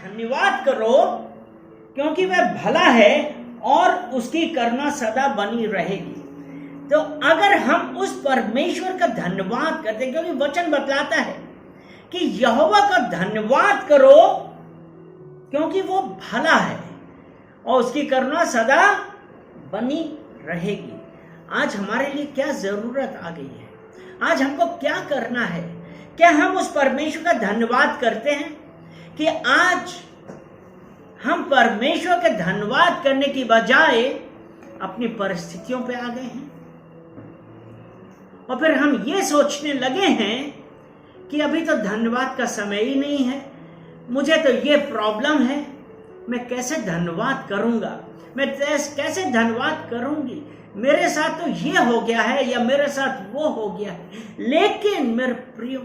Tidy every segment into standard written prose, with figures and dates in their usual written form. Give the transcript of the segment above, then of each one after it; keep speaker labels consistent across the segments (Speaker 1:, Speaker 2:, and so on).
Speaker 1: धन्यवाद करो क्योंकि वह भला है और उसकी करुणा सदा बनी रहेगी। तो अगर हम उस परमेश्वर का धन्यवाद करते हैं, क्योंकि वचन बतलाता है कि यहोवा का धन्यवाद करो क्योंकि वो भला है और उसकी करुणा सदा बनी रहेगी। आज हमारे लिए क्या जरूरत आ गई है? आज हमको क्या करना है? क्या हम उस परमेश्वर का धन्यवाद करते हैं कि आज हम परमेश्वर का धन्यवाद करने की बजाय अपनी परिस्थितियों पे आ गए हैं और फिर हम ये सोचने लगे हैं कि अभी तो धन्यवाद का समय ही नहीं है, मुझे तो ये प्रॉब्लम है, मैं कैसे धन्यवाद करूंगा, मैं कैसे धन्यवाद करूंगी, मेरे साथ तो ये हो गया है या मेरे साथ वो हो गया है। लेकिन मेरे प्रियो,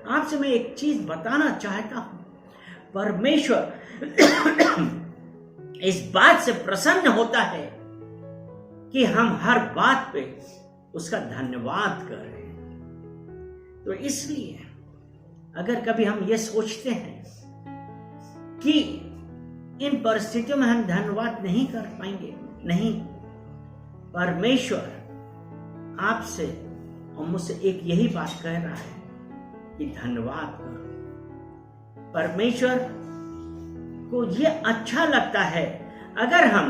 Speaker 1: आपसे मैं एक चीज बताना चाहता हूं, परमेश्वर इस बात से प्रसन्न होता है कि हम हर बात पे उसका धन्यवाद करें। तो इसलिए अगर कभी हम ये सोचते हैं कि इन परिस्थितियों में हम धन्यवाद नहीं कर पाएंगे, नहीं, परमेश्वर आपसे और मुझसे एक यही बात कह रहा है कि धन्यवाद करो। परमेश्वर को ये अच्छा लगता है अगर हम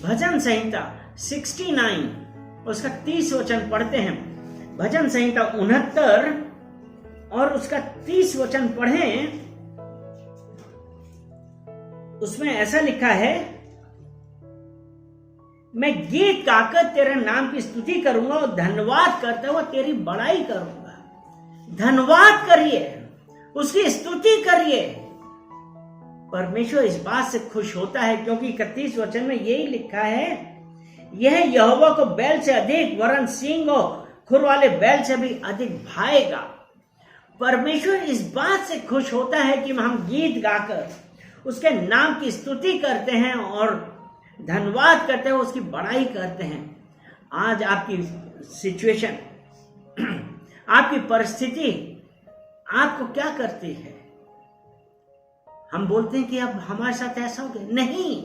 Speaker 1: भजन संहिता 69 उसका 30 वचन पढ़ते हैं। भजन संहिता 69 और उसका 30 वचन पढ़ें, उसमें ऐसा लिखा है, मैं गीत गाकर तेरे नाम की स्तुति करूंगा और धन्यवाद करते हुए तेरी बड़ाई करूंगा। धन्यवाद करिए, उसकी स्तुति करिए। परमेश्वर इस बात से खुश होता है क्योंकि 31 वचन में यही लिखा है, यह यहोवा को बैल से अधिक वरन सींग और खुर वाले बैल से भी अधिक भाएगा। परमेश्वर इस बात से खुश होता है कि हम गीत गाकर उसके नाम की स्तुति करते हैं और धन्यवाद करते हैं, उसकी बड़ाई करते हैं। आज आपकी सिचुएशन, आपकी परिस्थिति आपको क्या करती है? हम बोलते हैं कि अब हमारे साथ ऐसा हो गया। नहीं,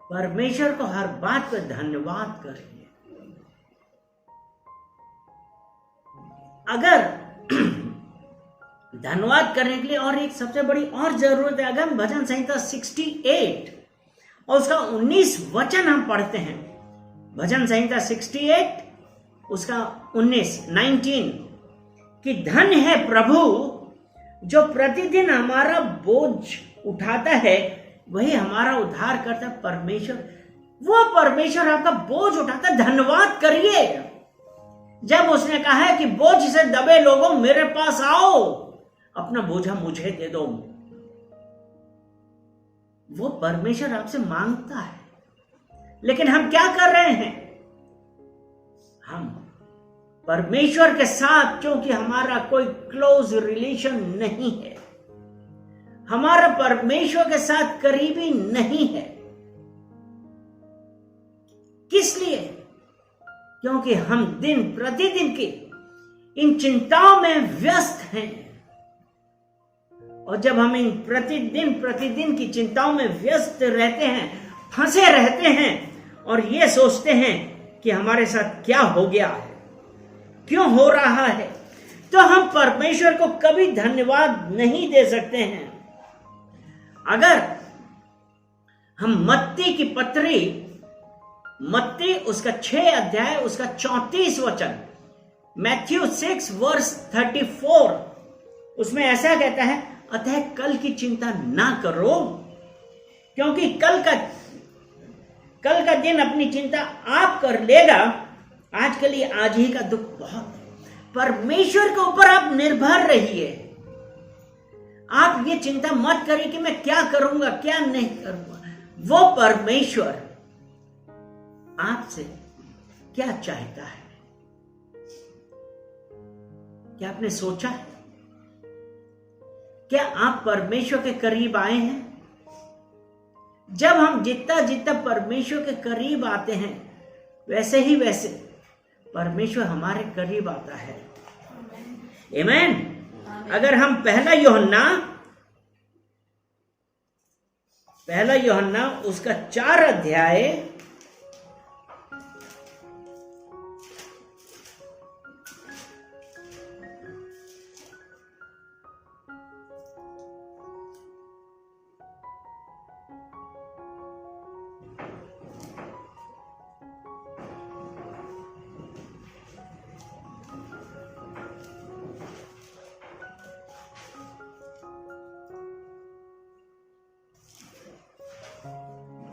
Speaker 1: परमेश्वर को हर बात पर धन्यवाद करिए। अगर धन्यवाद करने के लिए और एक सबसे बड़ी और जरूरत है, अगर हम भजन संहिता 68 और उसका 19 वचन हम पढ़ते हैं, भजन संहिता 68 उसका 19 कि धन है प्रभु जो प्रतिदिन हमारा बोझ उठाता है, वही हमारा उद्धार करता है। परमेश्वर, वो परमेश्वर आपका बोझ उठाता है। धन्यवाद करिए। जब उसने कहा है कि बोझ से दबे लोगों मेरे पास आओ, अपना बोझा मुझे दे दो, वो परमेश्वर आपसे मांगता है। लेकिन हम क्या कर रहे हैं? हम परमेश्वर के साथ, क्योंकि हमारा कोई क्लोज रिलेशन नहीं है, हमारा परमेश्वर के साथ करीबी नहीं है। किस लिए? क्योंकि हम दिन प्रतिदिन की इन चिंताओं में व्यस्त हैं। और जब हम इन प्रतिदिन की चिंताओं में व्यस्त रहते हैं, फंसे रहते हैं और ये सोचते हैं कि हमारे साथ क्या हो गया है, क्यों हो रहा है, तो हम परमेश्वर को कभी धन्यवाद नहीं दे सकते हैं। अगर हम मत्ती की पत्री, मत्ती उसका 6 अध्याय उसका 34 वचन, मैथ्यू 6 वर्स 34, उसमें ऐसा कहता है, अतः कल की चिंता ना करो क्योंकि कल का दिन अपनी चिंता आप कर लेगा। आज के लिए आज ही का दुख बहुत है। परमेश्वर के ऊपर आप निर्भर रहिए। आप ये चिंता मत करिए कि मैं क्या करूंगा क्या नहीं करूंगा। वो परमेश्वर आपसे क्या चाहता है? क्या आपने सोचा है? क्या आप परमेश्वर के करीब आए हैं? जब हम जितना परमेश्वर के करीब आते हैं, वैसे परमेश्वर हमारे करीब आता है। आमीन। अगर हम 1 यूहन्ना पहला यूहन्ना उसका 4 अध्याय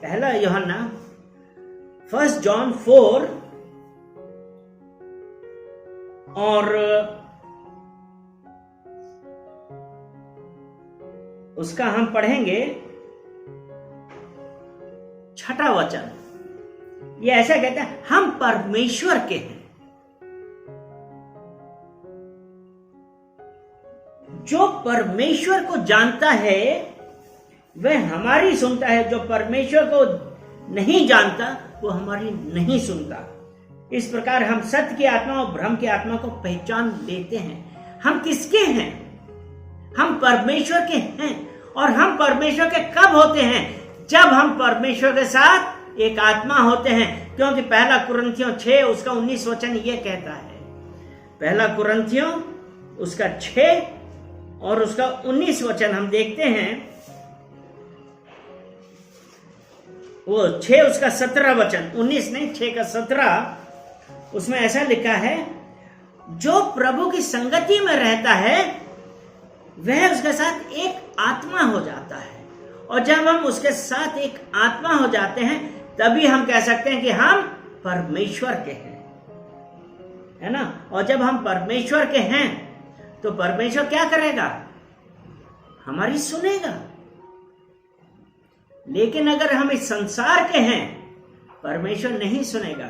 Speaker 1: पहला यूहन्ना 1 जॉन 4 और उसका हम पढ़ेंगे 6वां वचन। ये ऐसा कहता है, हम परमेश्वर के हैं। जो परमेश्वर को जानता है वह हमारी सुनता है, जो परमेश्वर को नहीं जानता वो हमारी नहीं सुनता। इस प्रकार हम सत्य की आत्मा और भ्रम की आत्मा को पहचान लेते हैं। हम किसके हैं? हम परमेश्वर के हैं। और हम परमेश्वर के कब होते हैं? जब हम परमेश्वर के साथ एक आत्मा होते हैं। क्योंकि पहला कुरिन्थियों 6 उसका 19 वचन ये कहता है, पहला कुरिन्थियों उसका 6 और उसका 19 वचन हम देखते हैं। वो 6 उसका 17 वचन, 19 नहीं 6 का 17, उसमें ऐसा लिखा है, जो प्रभु की संगति में रहता है वह उसके साथ एक आत्मा हो जाता है। और जब हम उसके साथ एक आत्मा हो जाते हैं तभी हम कह सकते हैं कि हम परमेश्वर के हैं, है ना। और जब हम परमेश्वर के हैं तो परमेश्वर क्या करेगा? हमारी सुनेगा। लेकिन अगर हम इस संसार के हैं परमेश्वर नहीं सुनेगा।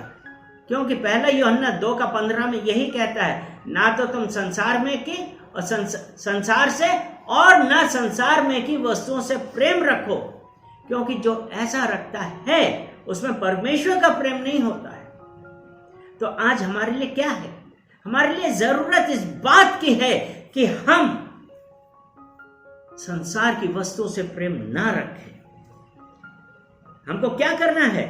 Speaker 1: क्योंकि पहला यूहन्ना 2 का 15 में यही कहता है, ना तो तुम संसार में की और संसार से और ना संसार में की वस्तुओं से प्रेम रखो, क्योंकि जो ऐसा रखता है उसमें परमेश्वर का प्रेम नहीं होता है। तो आज हमारे लिए क्या है? हमारे लिए जरूरत इस बात की है कि हम संसार की वस्तुओं से प्रेम ना रखें। हमको क्या करना है?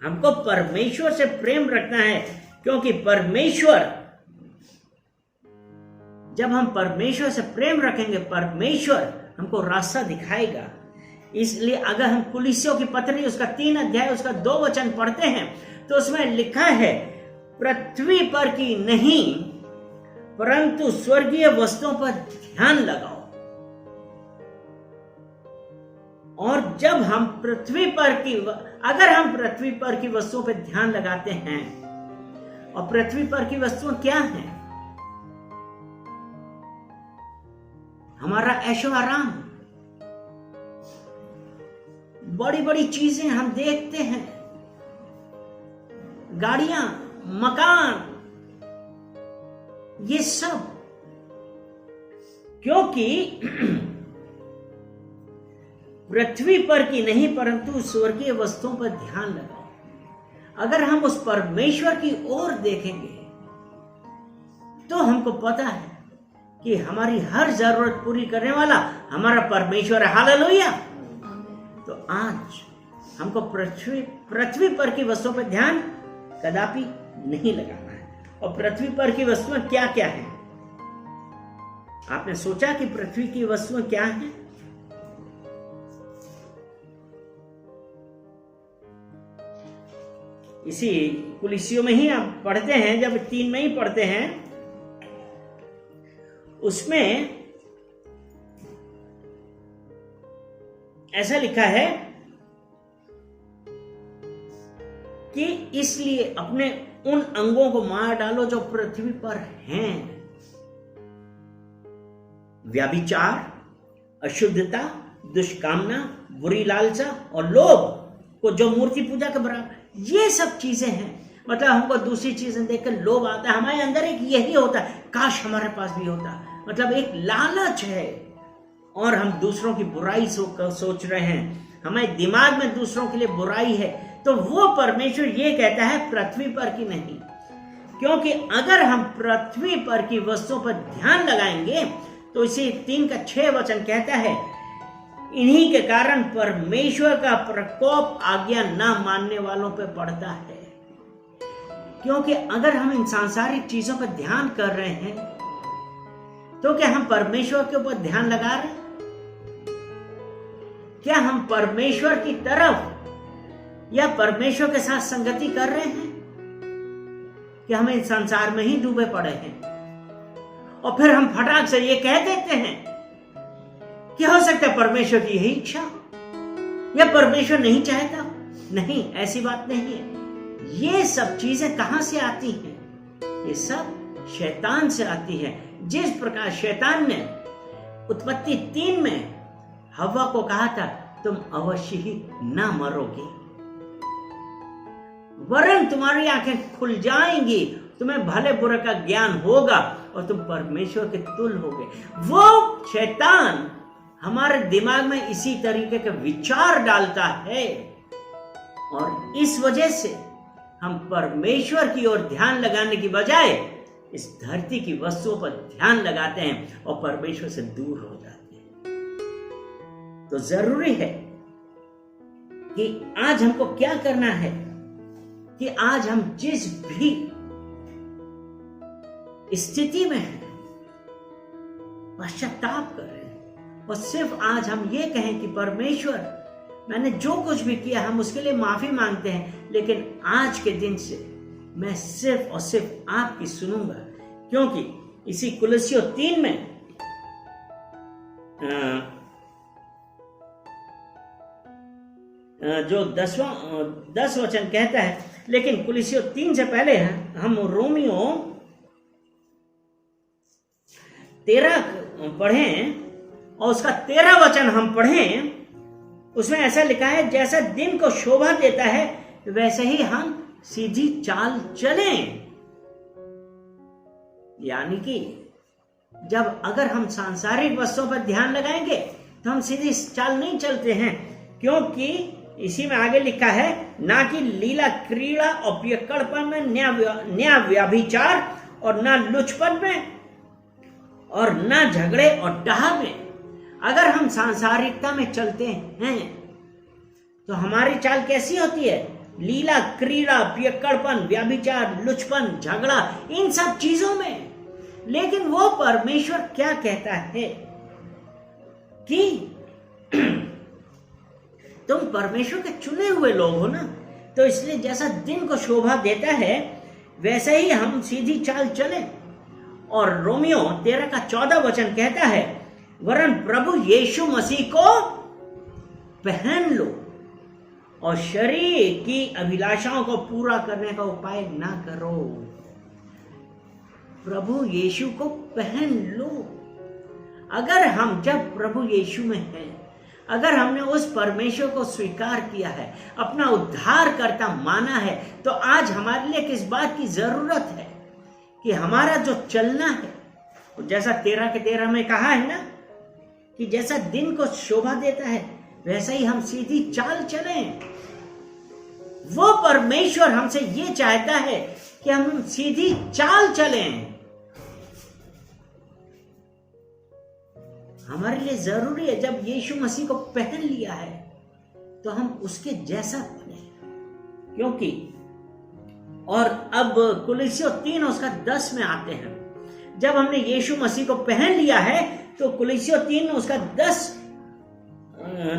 Speaker 1: हमको परमेश्वर से प्रेम रखना है, क्योंकि परमेश्वर, जब हम परमेश्वर से प्रेम रखेंगे परमेश्वर हमको रास्ता दिखाएगा। इसलिए अगर हम कुलिस्सियों की पत्री उसका 3 अध्याय उसका 2 वचन पढ़ते हैं तो उसमें लिखा है, पृथ्वी पर की नहीं परंतु स्वर्गीय वस्तुओं पर ध्यान लगाओ। और जब हम अगर हम पृथ्वी पर की वस्तुओं पर ध्यान लगाते हैं, और पृथ्वी पर की वस्तुएं क्या हैं? हमारा ऐशो आराम, बड़ी बड़ी चीजें हम देखते हैं, गाड़ियां, मकान, ये सब, क्योंकि पृथ्वी पर की नहीं परंतु स्वर्गीय वस्तुओं पर ध्यान लगाओ। अगर हम उस परमेश्वर की ओर देखेंगे तो हमको पता है कि हमारी हर जरूरत पूरी करने वाला हमारा परमेश्वर है। हालेलुया। तो आज हमको पृथ्वी पर की वस्तुओं पर ध्यान कदापि नहीं लगाना है। और पृथ्वी पर की वस्तुएं क्या क्या हैं? आपने सोचा कि पृथ्वी की वस्तुएं क्या हैं? इसी कुलिस्सियों में ही आप पढ़ते हैं, जब 3 में ही पढ़ते हैं, उसमें ऐसा लिखा है कि इसलिए अपने उन अंगों को मार डालो जो पृथ्वी पर हैं, व्यभिचार, अशुद्धता, दुष्कामना, बुरी लालसा और लोभ को, जो मूर्ति पूजा के बराबर, ये सब चीजें हैं। मतलब हमको दूसरी चीजें देखकर लोभ आता है, हमारे अंदर एक यही होता है, काश हमारे पास भी होता। मतलब एक लालच है और हम दूसरों की बुराई सोच रहे हैं, हमारे दिमाग में दूसरों के लिए बुराई है। तो वो परमेश्वर ये कहता है पृथ्वी पर की नहीं, क्योंकि अगर हम पृथ्वी पर की वस्तुओं पर ध्यान लगाएंगे तो इसे 3 का 6 वचन कहता है, इन्हीं के कारण परमेश्वर का प्रकोप आज्ञा ना मानने वालों पे पड़ता है। क्योंकि अगर हम इन सांसारिक चीजों पर ध्यान कर रहे हैं तो क्या हम परमेश्वर के ऊपर ध्यान लगा रहे हैं? क्या हम परमेश्वर की तरफ या परमेश्वर के साथ संगति कर रहे हैं कि हम इस संसार में ही डूबे पड़े हैं? और फिर हम फटाक से ये कह देते हैं कि हो सकता है परमेश्वर की यही इच्छा या परमेश्वर नहीं चाहता। नहीं, ऐसी बात नहीं है। ये सब चीजें कहां से आती हैं? ये सब शैतान से आती है। जिस प्रकार शैतान ने उत्पत्ति 3 में हव्वा को कहा था, तुम अवश्य ही ना मरोगे, वरन तुम्हारी आंखें खुल जाएंगी, तुम्हें भले बुरे का ज्ञान होगा और तुम परमेश्वर के तुल्य होगे। वो शैतान हमारे दिमाग में इसी तरीके के विचार डालता है और इस वजह से हम परमेश्वर की ओर ध्यान लगाने की बजाय इस धरती की वस्तुओं पर ध्यान लगाते हैं और परमेश्वर से दूर हो जाते हैं। तो जरूरी है कि आज हमको क्या करना है कि आज हम जिस भी स्थिति में हैं पश्चाताप करें और सिर्फ आज हम ये कहें कि परमेश्वर, मैंने जो कुछ भी किया हम उसके लिए माफी मांगते हैं, लेकिन आज के दिन से मैं सिर्फ और सिर्फ आपकी सुनूंगा। क्योंकि इसी कुलस्सियों 3 में जो 10 वचन कहता है, लेकिन कुलस्सियों 3 से पहले हम रोमियो 13 पढ़ें और उसका 13 वचन हम पढ़ें। उसमें ऐसा लिखा है, जैसा दिन को शोभा देता है वैसे ही हम सीधी चाल चलें। यानी कि जब अगर हम सांसारिक वस्तुओं पर ध्यान लगाएंगे तो हम सीधी चाल नहीं चलते हैं, क्योंकि इसी में आगे लिखा है, ना कि लीला क्रीड़ा और पियक्कड़पन में, न्याय व्यभिचार और ना लुचपन में और ना झगड़े और डाह में। अगर हम सांसारिकता में चलते हैं तो हमारी चाल कैसी होती है? लीला क्रीड़ा, पियक्कड़पन, व्यभिचार, लुचपन, झगड़ा, इन सब चीजों में। लेकिन वो परमेश्वर क्या कहता है कि तुम परमेश्वर के चुने हुए लोग हो ना, तो इसलिए जैसा दिन को शोभा देता है वैसे ही हम सीधी चाल चलें। और रोमियो 13 का 14 वचन कहता है, वरन प्रभु यीशु मसीह को पहन लो और शरीर की अभिलाषाओं को पूरा करने का उपाय ना करो। प्रभु यीशु को पहन लो। अगर हम जब प्रभु यीशु में हैं, अगर हमने उस परमेश्वर को स्वीकार किया है, अपना उद्धारकर्ता माना है, तो आज हमारे लिए किस बात की जरूरत है कि हमारा जो चलना है, जैसा 13 के 13 में कहा है ना, कि जैसा दिन को शोभा देता है वैसा ही हम सीधी चाल चलें। वो परमेश्वर हमसे ये चाहता है कि हम सीधी चाल चलें। हमारे लिए जरूरी है, जब यीशु मसीह को पहन लिया है तो हम उसके जैसा बने। क्योंकि और अब कुलस्सियों 3 उसका 10 में आते हैं। जब हमने यीशु मसीह को पहन लिया है तो कुलस्सियों 3 उसका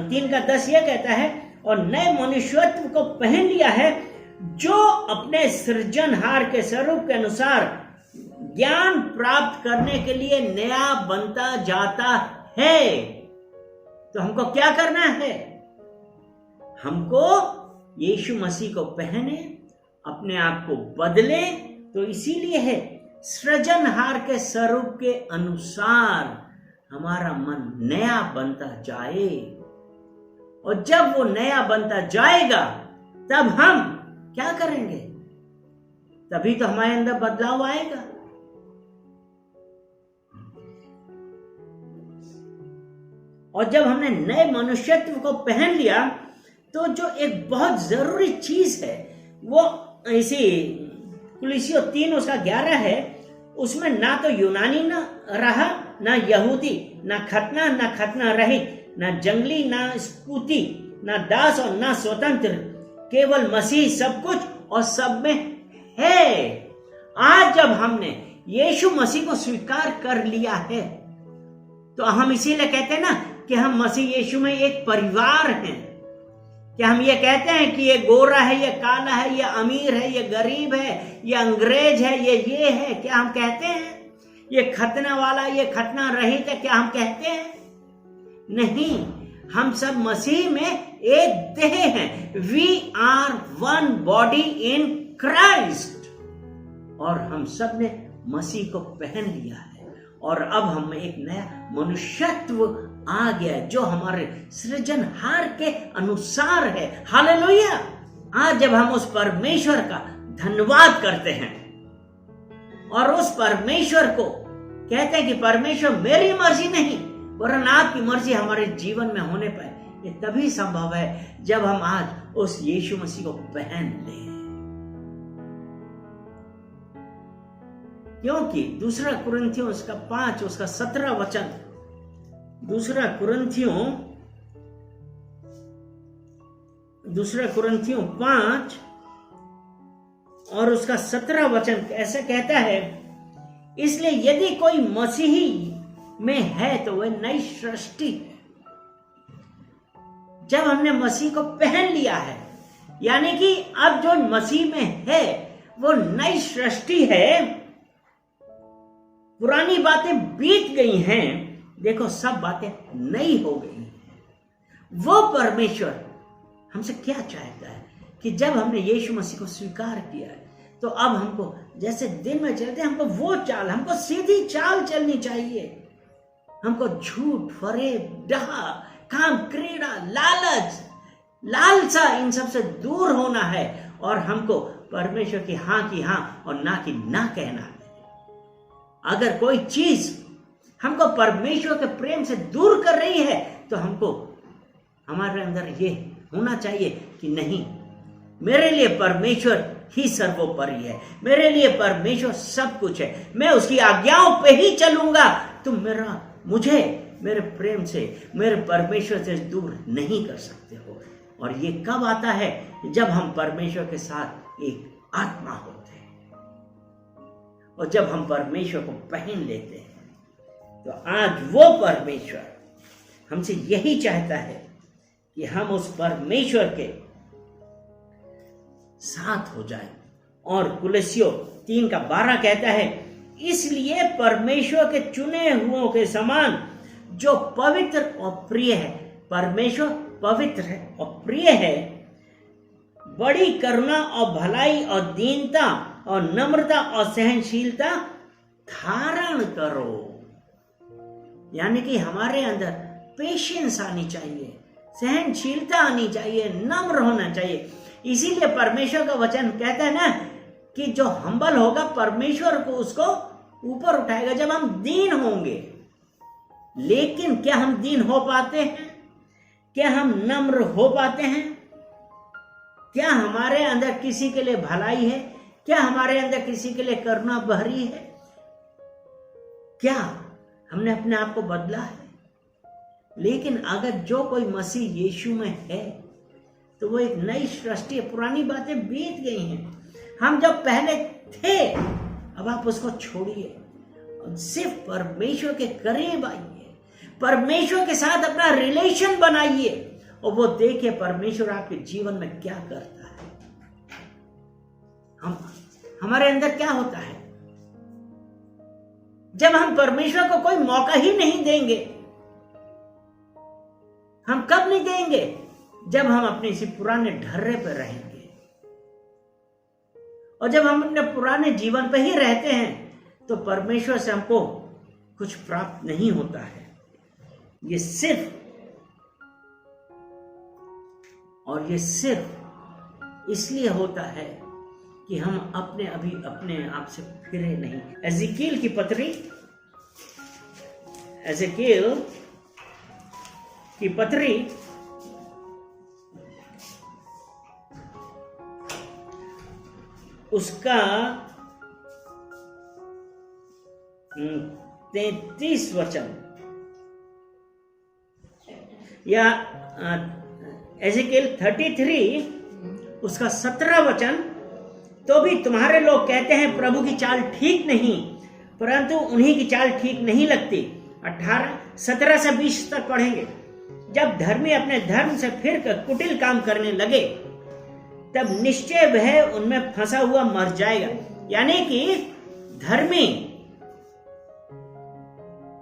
Speaker 1: 3 का 10 यह कहता है, और नए मनुष्यत्व को पहन लिया है जो अपने सृजनहार के स्वरूप के अनुसार ज्ञान प्राप्त करने के लिए नया बनता जाता है। तो हमको क्या करना है? हमको यीशु मसीह को पहने, अपने आप को बदले। तो इसीलिए है सृजनहार के स्वरूप के अनुसार हमारा मन नया बनता जाए, और जब वो नया बनता जाएगा तब हम क्या करेंगे? तभी तो हमारे अंदर बदलाव आएगा। और जब हमने नए मनुष्यत्व को पहन लिया तो जो एक बहुत जरूरी चीज है वो इसी कुलस्सियों 3 उसका 11 है, उसमें ना तो यूनानी ना रहा, ना यहूदी, ना खतना रहित, ना जंगली, ना स्पूती, ना दास और ना स्वतंत्र, केवल मसीह सब कुछ और सब में है। आज जब हमने यीशु मसीह को स्वीकार कर लिया है तो हम इसीलिए कहते हैं ना कि हम मसीह यीशु में एक परिवार हैं। क्या हम ये कहते हैं कि ये गोरा है, ये काला है, ये अमीर है, ये गरीब है, ये अंग्रेज है, ये है? क्या हम कहते हैं? ये खतना वाला, ये खतना रहित है, क्या हम कहते हैं? नहीं, हम सब मसीह में एक देह हैं। We are one body in Christ. और हम सब ने मसीह को पहन लिया है और अब हम एक नया मनुष्यत्व आ गया जो हमारे सृजनहार के अनुसार है। हालेलुया। आज जब हम उस परमेश्वर का धन्यवाद करते हैं और उस परमेश्वर को कहते हैं कि परमेश्वर मेरी मर्जी नहीं वरन आपकी मर्जी हमारे जीवन में होने पाए, ये तभी संभव है जब हम आज उस यीशु मसीह को पहन लें। क्योंकि दूसरा कुरिन्थियों उसका 5 उसका 17 वचन, दूसरा कुरिन्थियों 5 और उसका 17 वचन ऐसे कहता है, इसलिए यदि कोई मसीही में है तो वह नई सृष्टि है। जब हमने मसीह को पहन लिया है, यानी कि अब जो मसीह में है वो नई सृष्टि है। पुरानी बातें बीत गई हैं, देखो सब बातें नई हो गई हैं। वो परमेश्वर हमसे क्या चाहता है कि जब हमने यीशु मसीह को स्वीकार किया है तो अब हमको जैसे दिन में चलते हैं, हमको वो चाल, हमको सीधी चाल चलनी चाहिए। हमको झूठ, फरेब, डहा, काम, क्रीड़ा, लालच, लालसा, इन सब से दूर होना है और हमको परमेश्वर की हाँ और ना की ना कहना है। अगर कोई चीज हमको परमेश्वर के प्रेम से दूर कर रही है तो हमको हमारे अंदर ये होना चाहिए कि नहीं, मेरे लिए परमेश्वर ही सर्वोपरि है, मेरे लिए परमेश्वर सब कुछ है, मैं उसकी आज्ञाओं पे ही चलूंगा। तुम मुझे मेरे प्रेम से, मेरे परमेश्वर से दूर नहीं कर सकते हो। और ये कब आता है? जब हम परमेश्वर के साथ एक आत्मा होते हैं और जब हम परमेश्वर को पहन लेते हैं। तो आज वो परमेश्वर हमसे यही चाहता है कि हम उस परमेश्वर के साथ हो जाए। और कुलस्सियों 3:12 कहता है, इसलिए परमेश्वर के चुने हुओं के समान जो पवित्र और प्रिय है, परमेश्वर पवित्र है और प्रिय है, बड़ी करुणा और भलाई और दीनता और नम्रता और सहनशीलता धारण करो। यानी कि हमारे अंदर पेशेंस आनी चाहिए, सहनशीलता आनी चाहिए, नम्र होना चाहिए। इसीलिए परमेश्वर का वचन कहता है ना कि जो हम्बल होगा परमेश्वर को उसको ऊपर उठाएगा जब हम दीन होंगे। लेकिन क्या हम दीन हो पाते हैं? क्या हम नम्र हो पाते हैं? क्या हमारे अंदर किसी के लिए भलाई है? क्या हमारे अंदर किसी के लिए करुणा भरी है? क्या हमने अपने आप को बदला है? लेकिन अगर जो कोई मसीह यीशु में है तो वो एक नई सृष्टि है। पुरानी बातें बीत गई हैं। हम जब पहले थे अब आप उसको छोड़िए, सिर्फ परमेश्वर के करीब आइए, परमेश्वर के साथ अपना रिलेशन बनाइए और वो देखिए परमेश्वर आपके जीवन में क्या करता है। हमारे अंदर क्या होता है जब हम परमेश्वर को कोई मौका ही नहीं देंगे। हम कब नहीं देंगे? जब हम अपने इसी पुराने ढर्रे पर रहेंगे। और जब हम अपने पुराने जीवन पर ही रहते हैं तो परमेश्वर से हमको कुछ प्राप्त नहीं होता है। ये सिर्फ इसलिए होता है कि हम अपने आप से फिरे नहीं। एज़ेकिएल की पत्री उसका 33 वचन, या एजेकिएल 33 उसका 17 वचन, तो भी तुम्हारे लोग कहते हैं प्रभु की चाल ठीक नहीं, परंतु उन्हीं की चाल ठीक नहीं लगती। 17 से 20 तक पढ़ेंगे। जब धर्मी अपने धर्म से फिर कर कुटिल काम करने लगे, तब निश्चय वह उनमें फंसा हुआ मर जाएगा। यानी कि धर्मी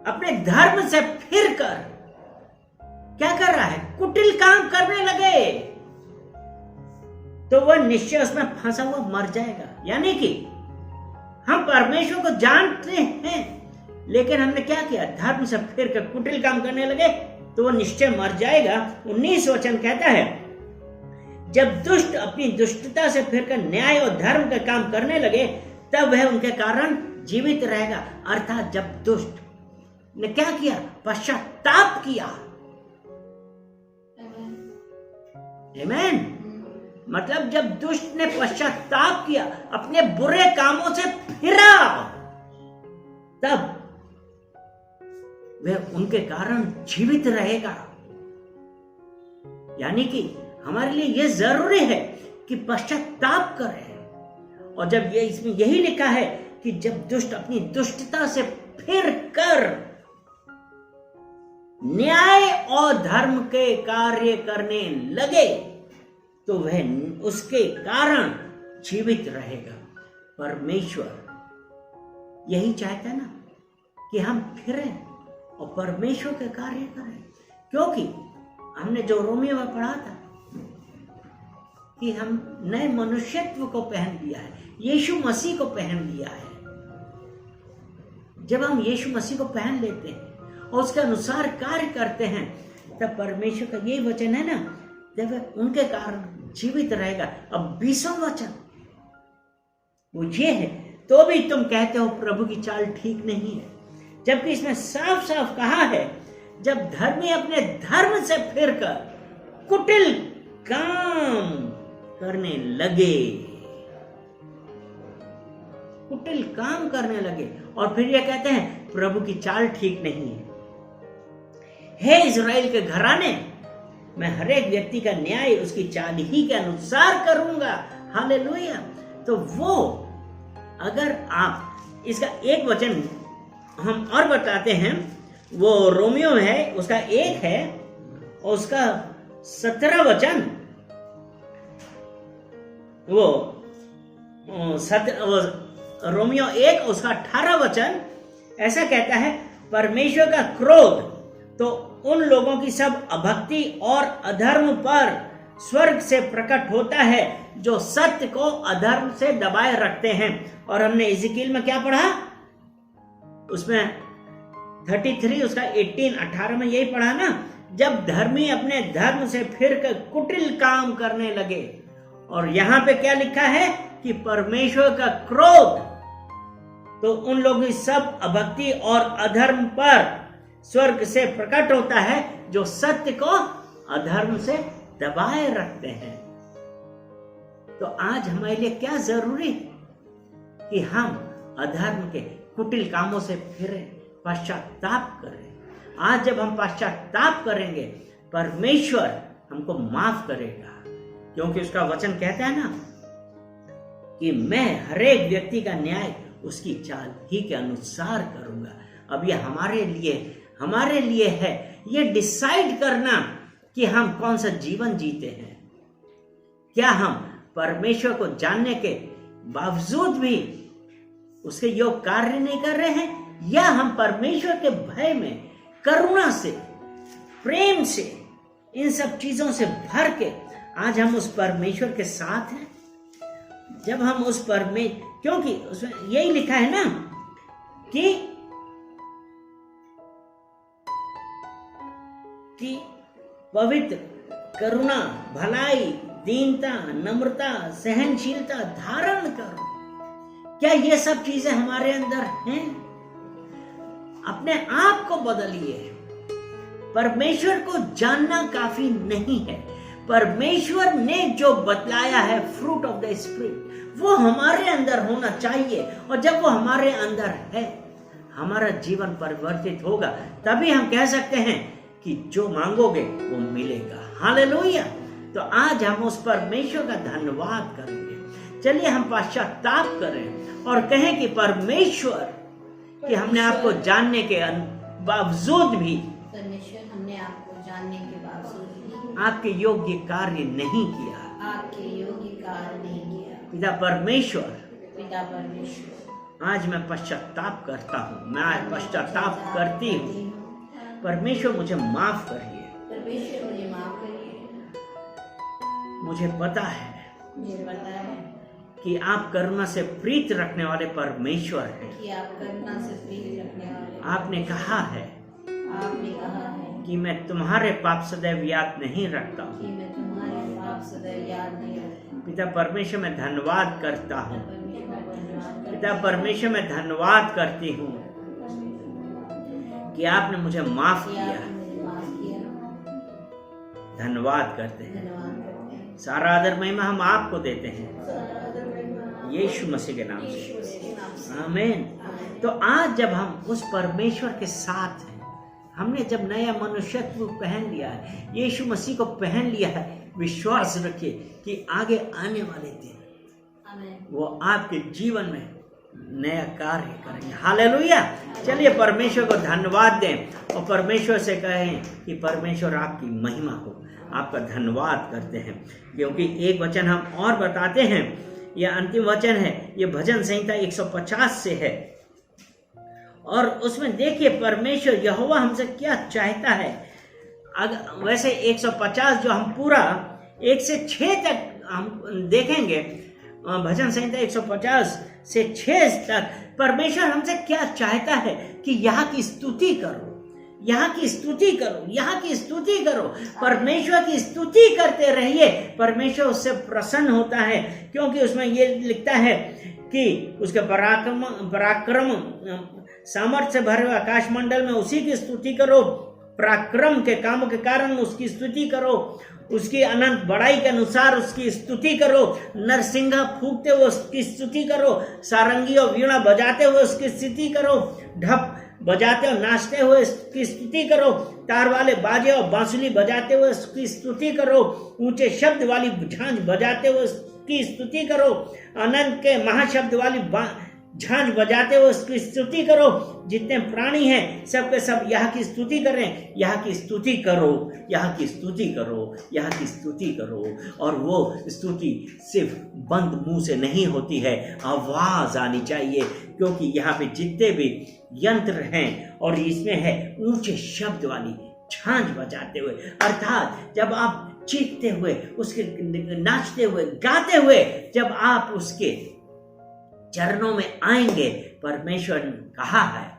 Speaker 1: अपने धर्म से फिर कर क्या कर रहा है? कुटिल काम करने लगे, तो वह निश्चय उसमें फंसा हुआ मर जाएगा। यानी कि हम परमेश्वर को जानते हैं, लेकिन हमने क्या किया? धर्म से फिर कर कुटिल काम करने लगे, तो वह निश्चय मर जाएगा। 19 वचन कहता है, जब दुष्ट अपनी दुष्टता से फिरकर न्याय और धर्म का काम करने लगे, तब वह उनके कारण जीवित रहेगा। अर्थात जब दुष्ट ने क्या किया? पश्चाताप किया। आमीन। मतलब जब दुष्ट ने पश्चाताप किया, अपने बुरे कामों से फिरा, तब वह उनके कारण जीवित रहेगा। यानी कि हमारे लिए यह जरूरी है कि पश्चाताप करें। और जब ये इसमें यही लिखा है कि जब दुष्ट अपनी दुष्टता से फिर कर न्याय और धर्म के कार्य करने लगे, तो वह उसके कारण जीवित रहेगा। परमेश्वर यही चाहता है ना कि हम फिरें और परमेश्वर के कार्य करें, क्योंकि हमने जो रोमियो में पढ़ा था कि हम नए मनुष्यत्व को पहन लिया है, यीशु मसीह को पहन लिया है। जब हम यीशु मसीह को पहन लेते हैं और उसके अनुसार कार्य करते हैं, तब परमेश्वर का यही वचन है ना, जब उनके कारण जीवित रहेगा। अब 20वां वचन वो ये है, तो भी तुम कहते हो प्रभु की चाल ठीक नहीं है, जबकि इसमें साफ साफ कहा है, जब धर्मी अपने धर्म से फिरकर कुटिल काम करने लगे, कुटिल काम करने लगे, और फिर ये कहते हैं प्रभु की चाल ठीक नहीं है। हे इज़राइल के घराने, मैं हर एक व्यक्ति का न्याय उसकी चाल ही के अनुसार करूंगा। हालेलुया। तो वो, अगर आप इसका एक वचन हम और बताते हैं, वो रोमियो में है, उसका 1 है और उसका 17 वचन, वो रोमियो 1 उसका 18 वचन ऐसा कहता है, परमेश्वर का क्रोध तो उन लोगों की सब अभक्ति और अधर्म पर स्वर्ग से प्रकट होता है जो सत्य को अधर्म से दबाए रखते हैं। और हमने इज़ेकिएल में क्या पढ़ा? उसमें 33 उसका 18 में यही पढ़ा ना, जब धर्मी अपने धर्म से फिर कर कुटिल काम करने लगे। और यहां पे क्या लिखा है कि परमेश्वर का क्रोध तो उन लोगों की सब अभक्ति और अधर्म पर स्वर्ग से प्रकट होता है जो सत्य को अधर्म से दबाए रखते हैं। तो आज हमारे लिए क्या जरूरी है कि हम अधर्म के कुटिल कामों से फिरें, पश्चाताप करें। आज जब हम पश्चाताप करेंगे, परमेश्वर हमको माफ करेगा, क्योंकि उसका वचन कहता है ना कि मैं हर एक व्यक्ति का न्याय उसकी चाल ही के अनुसार करूंगा। अब ये हमारे लिए है ये डिसाइड करना कि हम कौन सा जीवन जीते हैं। क्या हम परमेश्वर को जानने के बावजूद भी उसके योग कार्य नहीं कर रहे हैं, या हम परमेश्वर के भय में, करुणा से, प्रेम से, इन सब चीजों से भर के आज हम उस परमेश्वर के साथ हैं। जब हम उस क्योंकि उसमें यही लिखा है ना कि पवित्र, करुणा, भलाई, दीनता, नम्रता, सहनशीलता धारण करो। क्या ये सब चीजें हमारे अंदर हैं? अपने आप को बदलिए। परमेश्वर को जानना काफी नहीं है, परमेश्वर ने जो बतलाया है फ्रूट ऑफ द स्पिरिट, वो हमारे अंदर होना चाहिए। और जब वो हमारे अंदर है, हमारा जीवन परिवर्तित होगा। तभी हम कह सकते हैं कि जो मांगोगे वो मिलेगा। हालेलुया। तो आज हम उस परमेश्वर का धन्यवाद करेंगे। चलिए हम पश्चाताप करें और कहें कि परमेश्वर कि हमने आपको जानने के बावजूद भी आपके योग्य कार्य नहीं किया। पिता परमेश्वर आज मैं पश्चाताप करता हूँ, मैं आज पश्चाताप करती हूँ। परमेश्वर मुझे माफ करिए। मुझे पता है कि आप करुणा से प्रीत रखने वाले परमेश्वर हैं। आपने कहा है कि मैं तुम्हारे पाप सदैव याद नहीं रखता हूँ। पिता परमेश्वर मैं धन्यवाद करता हूँ। पिता परमेश्वर मैं धन्यवाद करती हूँ कि आपने मुझे माफ किया। धन्यवाद करते हैं। सारा आदर महिमा हम आपको देते हैं यीशु मसीह के नाम से, आमीन। तो आज जब हम उस परमेश्वर के साथ हैं, हमने जब नया मनुष्यत्व पहन लिया है, यीशु मसीह को पहन लिया है, विश्वास रखिए कि आगे आने वाले दिन वो आपके जीवन में नया कार्य करेंगे। हालेलुया। चलिए परमेश्वर को धन्यवाद दें और परमेश्वर से कहें कि परमेश्वर आपकी महिमा हो। आपका धन्यवाद करते हैं क्योंकि एक वचन हम और बताते हैं, यह अंतिम वचन है, यह भजन संहिता 150 से है और उसमें देखिए परमेश्वर यहोवा हमसे क्या चाहता है। अगर वैसे 150 जो हम पूरा 1 से 6 तक हम देखेंगे, भजन संहिता 150 से 6 तक परमेश्वर हमसे क्या चाहता है कि यहाँ की स्तुति करो, यहाँ की स्तुति करो, यहाँ की स्तुति करो। परमेश्वर की स्तुति करते रहिए, परमेश्वर उससे प्रसन्न होता है क्योंकि उसमें ये लिखता है कि उसके पराक्रम सामर्थ्य से भरे हुए आकाश मंडल में उसी की स्तुति करो। पराक्रम के कामों के कारण उसकी स्तुति करो, उसकी अनंत बड़ाई के अनुसार उसकी स्तुति करो। नरसिंगा फूंकते हुए उसकी स्तुति करो, सारंगी और वीणा बजाते हुए उसकी स्तुति करो, ढप बजाते और नाचते हुए उसकी स्तुति करो, तार वाले बाजे और बांसुरी बजाते हुए उसकी स्तुति करो, ऊंचे शब्द वाली झांझ बजाते हुए उसकी स्तुति करो, अनंत के महाशब्द वाली झांझ बजाते हुए उसकी स्तुति करो। जितने प्राणी हैं सबके सब यहाँ की स्तुति करें, यहाँ की स्तुति करो, यहाँ की स्तुति करो, यहाँ की स्तुति करो। और वो स्तुति सिर्फ बंद मुंह से नहीं होती है, आवाज आनी चाहिए क्योंकि यहाँ पे जितने भी यंत्र हैं और इसमें है ऊंचे शब्द वाली झांझ बजाते हुए, अर्थात जब आप चीखते हुए, उसके नाचते हुए, गाते हुए जब आप उसके चरणों में आएंगे, परमेश्वर ने कहा है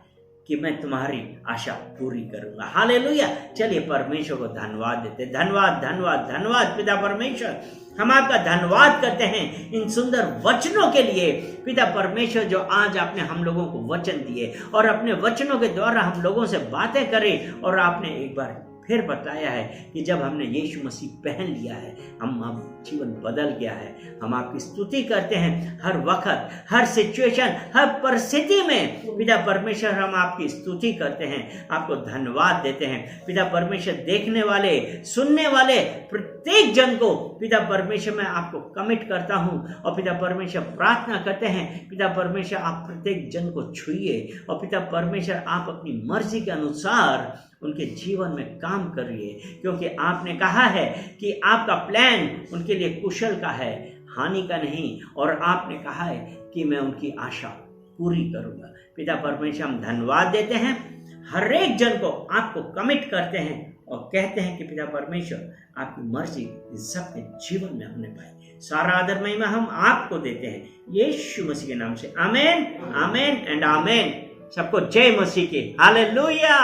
Speaker 1: कि मैं तुम्हारी आशा पूरी करूंगा। हालेलुया। चलिए परमेश्वर को धन्यवाद देते। धन्यवाद धन्यवाद धन्यवाद पिता परमेश्वर, हम आपका धन्यवाद करते हैं इन सुंदर वचनों के लिए। पिता परमेश्वर जो आज आपने हम लोगों को वचन दिए और अपने वचनों के द्वारा हम लोगों से बातें करें, और आपने एक बार फिर बताया है कि जब हमने यीशु मसीह पहन लिया है, हम अब जीवन बदल गया है। हम आपकी स्तुति करते हैं हर वक्त, हर सिचुएशन, हर परिस्थिति में। पिता परमेश्वर हम आपकी स्तुति करते हैं, आपको धन्यवाद देते हैं। पिता परमेश्वर देखने वाले, सुनने वाले प्रत्येक जन को पिता परमेश्वर मैं आपको कमिट करता हूँ। और पिता परमेश्वर प्रार्थना करते हैं, पिता परमेश्वर आप प्रत्येक जन को छुइए और पिता परमेश्वर आप अपनी मर्जी के अनुसार उनके जीवन में काम करिए, क्योंकि आपने कहा है कि आपका प्लान उनके लिए कुशल का है, हानि का नहीं। और आपने कहा है कि मैं उनकी आशा पूरी करूंगा। पिता परमेश्वर हम धन्यवाद देते हैं, हर एक जन को आपको कमिट करते हैं और कहते हैं कि पिता परमेश्वर आपकी मर्जी सबके जीवन में हमने पाई। सारा आदर महिमा हम आपको देते हैं यीशु मसीह के नाम से। आमेन, आमेन एंड आमेन। सबको जय मसीह की। हालेलुया।